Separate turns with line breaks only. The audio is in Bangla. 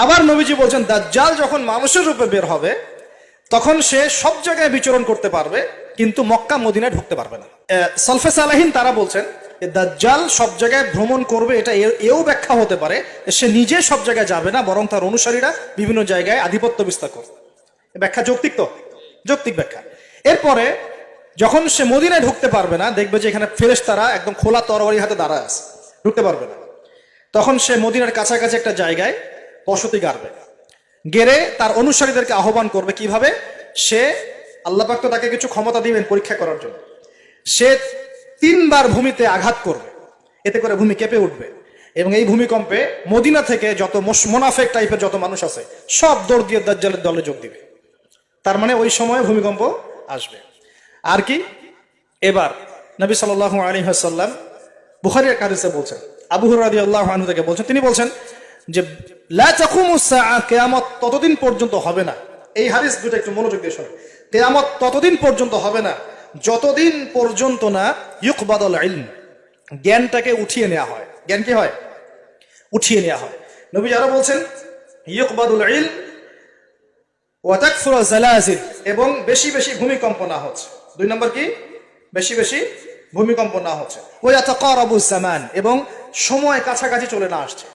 আবার নবীজি বলছেন দাজ্জাল যখন মানুষের রূপে বের হবে তখন সে সব জায়গায় বিচরণ করতে পারবে, কিন্তু মক্কা মদিনায় ঢুকতে পারবে না। সলফে সালাহিন তারা বলছেন দাজ্জাল সব জায়গায় ভ্রমণ করবে, এটা এও ব্যাখ্যা হতে পারে সে নিজে সব জায়গায় যাবে না, বরং তার অনুসারীরা বিভিন্ন জায়গায় আধিপত্য বিস্তার করবে। ব্যাখ্যা যৌক্তিক, তো যৌক্তিক ব্যাখ্যা। এরপরে যখন সে মদিনায় ঢুকতে পারবে না, দেখবে যে এখানে ফেরেশতারা একদম খোলা তরবারি হাতে দাঁড়ায় আছে, ঢুকতে পারবে না, তখন সে মদিনার কাছাকাছি একটা জায়গায় বসতি গাড়বে, গেড়ে তার অনুসারীদেরকে আহ্বান করবে। কিভাবে? সে আল্লাহ পাক তো তাকে কিছু ক্ষমতা দিবেন পরীক্ষা করার জন্য। সে 3 বার ভূমিতে আঘাত করবে, এতে করে ভূমি কেঁপে উঠবে, এবং এই ভূমিকম্পে মদিনা থেকে যত মোনাফেক টাইপের যত মানুষ আছে সব দৌড় দিয়ে দাজ্জালের দলে যোগ দিবে। তার মানে ওই সময় ভূমিকম্প আসবে। আর কি, এবার নবী সাল্লাল্লাহু আলাইহি ওয়াসাল্লাম বুখারীর এক হাদিসে বলছেন, আবু হুরায়রা রাদিয়াল্লাহু আনহু থেকে বলছেন, তিনি বলছেন যে লা তাকুমুস সাআ, কিয়ামত ততদিন পর্যন্ত হবে না। এই হাদিস দুটো একটু মনোযোগ দিয়ে শুনুন। কিয়ামত ততদিন পর্যন্ত হবে না যতদিন পর্যন্ত না ইউকবাদুল ইলম, জ্ঞানটাকে উঠিয়ে নেওয়া হয়। জ্ঞান কি হয়? উঠিয়ে নেওয়া হয়। নবী আরো বলছেন ইউকবাদুল ইলম ওয়া তাকসুরু জালাজিল, এবং বেশি বেশি ভূমিকম্প না হচ্ছে। 2 নম্বর কি? বেশি বেশি ভূমিকম্প না হচ্ছে। ওয়া তাকারাবুজ জামান, এবং সময় কাছাকাছি চলে না আসছে।